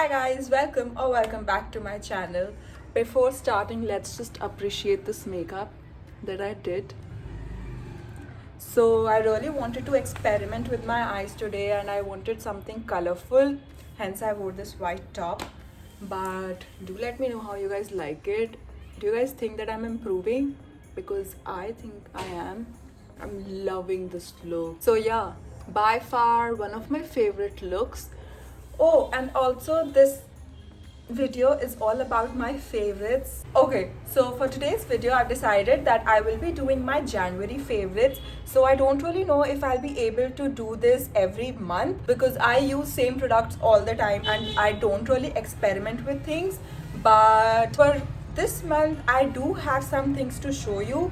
guys, welcome back to my channel. Before starting, let's just appreciate this makeup that I did. So I really wanted to experiment with my eyes today and I wanted something colorful. Hence I wore this white top. But do let me know how you guys like it. Do you guys think that I'm improving? Because I think I am. I'm loving this look. So yeah, by far one of my favorite looks. Oh, and also this video is all about my favorites. Okay, so for today's video I've decided that I will be doing my January favorites. So I don't really know if I'll be able to do this every month because I use same products all the time and I don't really experiment with things. But for this month I do have some things to show you.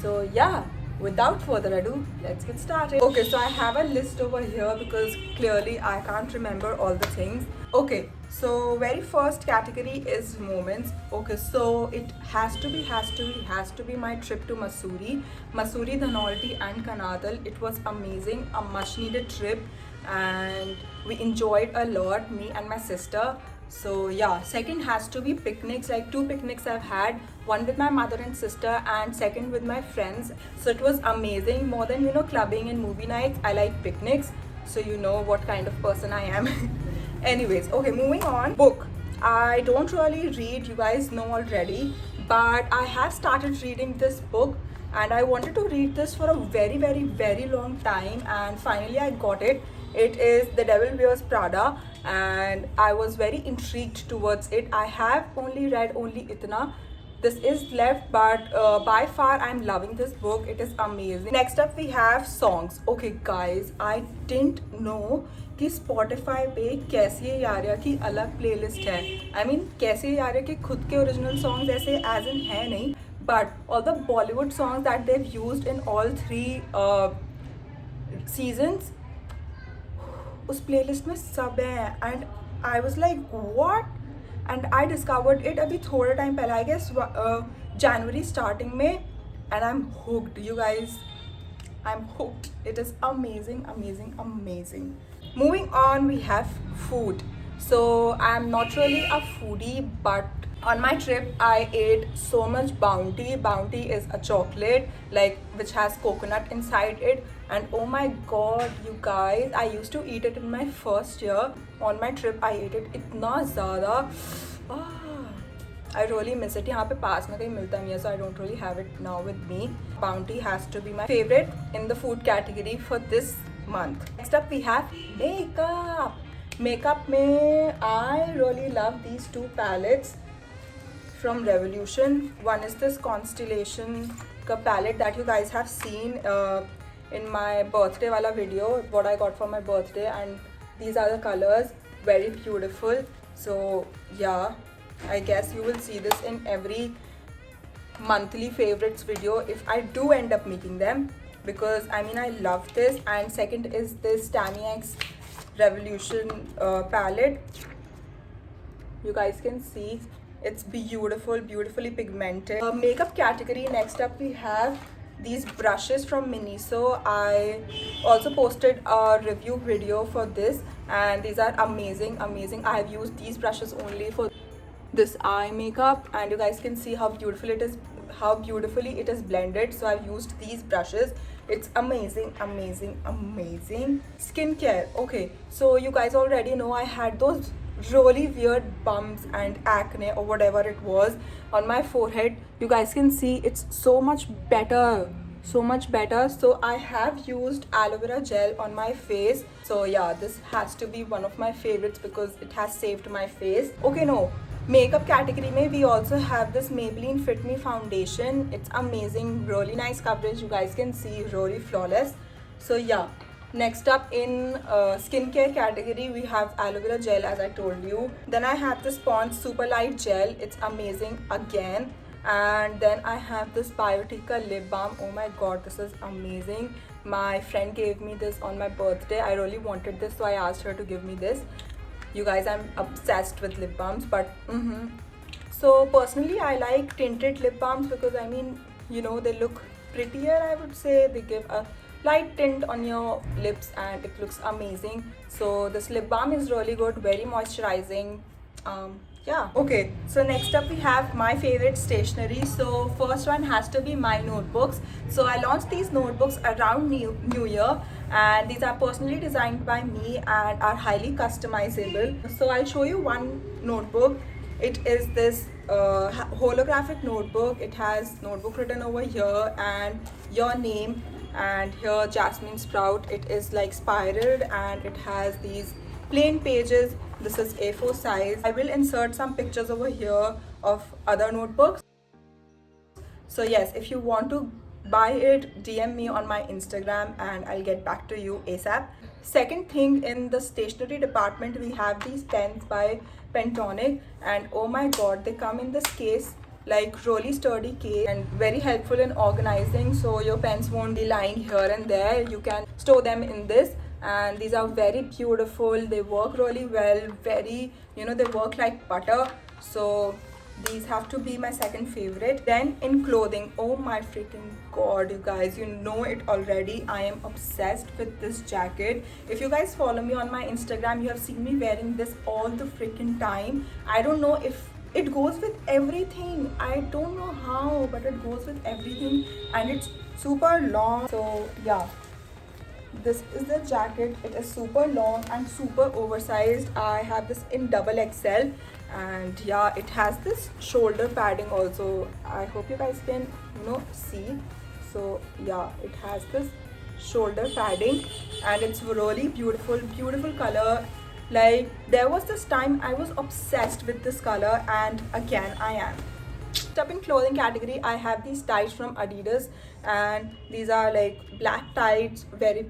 So yeah, without further ado, let's get started. Okay, so I have a list over here because clearly I can't remember all the things. Okay, so very first category is moments. Okay, so it has to be my trip to Mussoorie, Dhanolti and Kanadal. It was amazing, a much needed trip, and we enjoyed a lot, me and my sister. So yeah, second has to be picnics. Like 2 picnics I've had, one with my mother and sister and second with my friends. So it was amazing. More than clubbing and movie nights, I like picnics, so you know what kind of person I am. Anyways, okay, moving on. Book. I don't really read, you guys know already, but I have started reading this book and I wanted to read this for a very long time and finally I got it. It is The Devil Wears Prada and I was very intrigued towards it. I have only read Itna. This is left, but by far I'm loving this book. It is amazing. Next up we have songs. Okay guys, I didn't know कि Spotify पे कैसी यारिया की अलग playlist है. I mean कैसी यारिया के खुद के ओरिजिनल सॉन्ग्स ऐसे as in है नहीं, but all the Bollywood songs that they've used in all 3 seasons उस प्लेलिस्ट में सब है. And I was like what? And I discovered it अभी थोड़ा टाइम पहले, I guess January starting में, and I'm hooked, you guys. I'm hooked. It is amazing. Moving on, we have food. So I'm not really a foodie, but on my trip I ate so much Bounty. Bounty is a chocolate like which has coconut inside it, and oh my god, you guys, I used to eat it in my first year. On my trip I ate it इतना ज़्यादा. I really miss it. यहाँ पे पास में कहीं मिलता नहीं है, so I don't really have it now with me. Bounty has to be my favorite in the food category for this month. Next up we have makeup. Makeup में I really love these 2 palettes from Revolution. One is this Constellation का palette that you guys have seen in my birthday wala video, what I got for my birthday, and these are the colors, very beautiful. So yeah, I guess you will see this in every monthly favorites video if I do end up making them, because I mean I love this. And second is this Tammy X Revolution palette. You guys can see it's beautifully pigmented. Makeup category, next up we have these brushes from Miniso. I also posted a review video for this and these are amazing. I have used these brushes only for this eye makeup and you guys can see how beautifully it is blended. So I've used these brushes. It's amazing. Skincare. Okay, so you guys already know I had those really weird bumps and acne or whatever it was on my forehead. You guys can see it's so much better. So I have used aloe vera gel on my face. So yeah, this has to be one of my favorites because it has saved my face. Okay, no, makeup category mein we also have this Maybelline Fit Me foundation. It's amazing, really nice coverage. You guys can see, really flawless. So yeah, next up in skincare category we have aloe vera gel, as I told you. Then I have this Pond's Super Light Gel. It's amazing again. And then I have this Biotica lip balm. Oh my god, this is amazing. My friend gave me this on my birthday. I really wanted this, so I asked her to give me this. You guys, I'm obsessed with lip balms, but so personally I like tinted lip balms because I mean, you know, they look prettier, I would say. They give a light tint on your lips and it looks amazing. So this lip balm is really good, very moisturizing, Yeah, okay, so next up we have my favorite stationery. So first one has to be my notebooks. So I launched these notebooks around new year, and these are personally designed by me and are highly customizable. So I'll show you one notebook. It is this holographic notebook. It has notebook written over here and your name, and here Jasmine Sprout. It is like spiraled and it has these plain pages. This is A4 size. I will insert some pictures over here of other notebooks. So yes, if you want to buy it, DM me on my Instagram and I'll get back to you ASAP. Second thing, in the stationery department we have these pens by Pentonic, and oh my god, they come in this case, like really sturdy case, and very helpful in organizing, so your pens won't be lying here and there. You can store them in this, and these are very beautiful. They work really well, very, they work like butter. So these have to be my second favorite. Then in clothing, oh my freaking god, you guys, you know it already, I am obsessed with this jacket. If you guys follow me on my Instagram, you have seen me wearing this all the freaking time. I don't know if it goes with everything, I don't know how, but it goes with everything, and it's super long. So yeah, this is the jacket. It is super long and super oversized. I have this in double XL, and yeah, it has this shoulder padding also. I hope you guys can see. So yeah, it has this shoulder padding, and it's really beautiful color. Like, there was this time I was obsessed with this color, and again I am. Up in clothing category, I have these tights from Adidas, and these are like black tights, very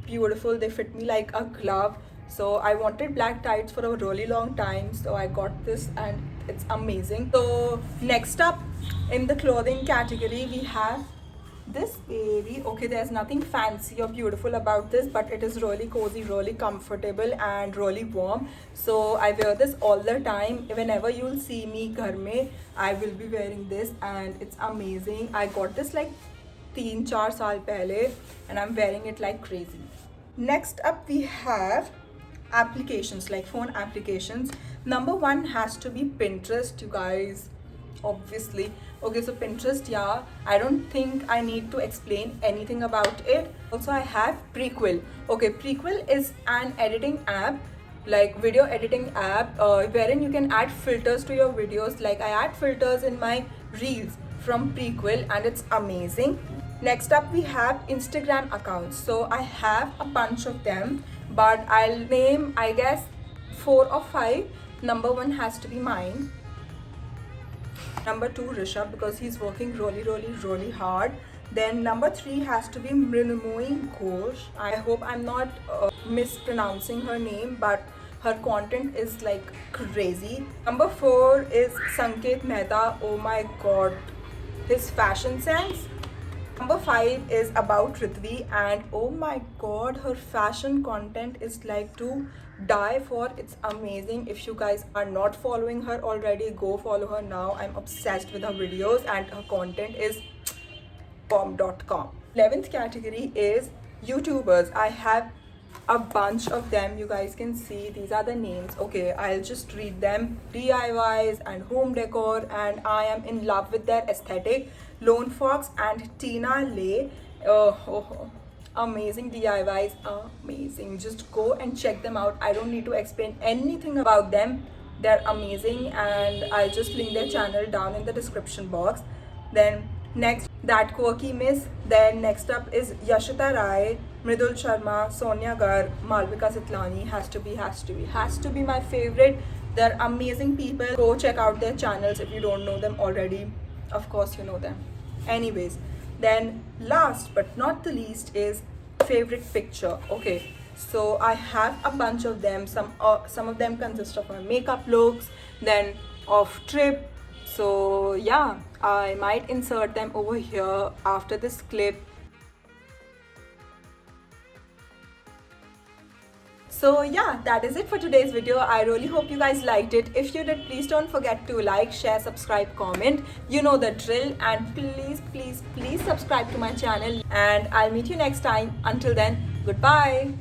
beautiful. They fit me like a glove. So I wanted black tights for a really long time, so I got this and it's amazing. So next up in the clothing category, we have this baby. Okay, there's nothing fancy or beautiful about this, but it is really cozy, really comfortable and really warm. So I wear this all the time. Whenever you'll see me ghar mein, I will be wearing this, and it's amazing. I got this like 3-4 saal pehle, and I'm wearing it like crazy. Next up we have applications, like phone applications. Number one has to be Pinterest, you guys, obviously. Okay, so Pinterest, yeah, I don't think I need to explain anything about it. Also, I have Prequel. Okay, Prequel is an editing app, like video editing app, wherein you can add filters to your videos. Like, I add filters in my reels from Prequel, and it's amazing. Next up we have Instagram accounts. So I have a bunch of them, but I'll name, I guess, 4 or 5. Number 1 has to be mine. Number 2, Rishabh, because he's working really hard. Then number 3 has to be Mrinmoyi Ghosh. I hope I'm not mispronouncing her name, but her content is like crazy. Number 4 is Sanket Mehta. Oh my god, his fashion sense. Number 5 is about Ritvi, and oh my god, her fashion content is like to die for. It's amazing. If you guys are not following her already, go follow her now. I'm obsessed with her videos, and her content is bomb.com. 11th category is YouTubers. I have a bunch of them. You guys can see these are the names. Okay, I'll just read them. DIYs and home decor, and I am in love with their aesthetic. Lone Fox and Tina Lay. Amazing DIYs, amazing. Just go and check them out. I don't need to explain anything about them. They're amazing, and I'll just link their channel down in the description box. Then next, That Quirky Miss. Then next up is Yashita Rai, Mridul Sharma, Sonia Garg, Malvika Sitlani. Has to be my favorite. They're amazing people. Go check out their channels if you don't know them already. Of course you know them. Anyways, then last but not the least is favorite picture. Okay, so I have a bunch of them. Some of them consist of my makeup looks, then of trip. So yeah, I might insert them over here after this clip. So yeah, that is it for today's video. I really hope you guys liked it. If you did, please don't forget to like, share, subscribe, comment. You know the drill. And please subscribe to my channel. And I'll meet you next time. Until then, goodbye.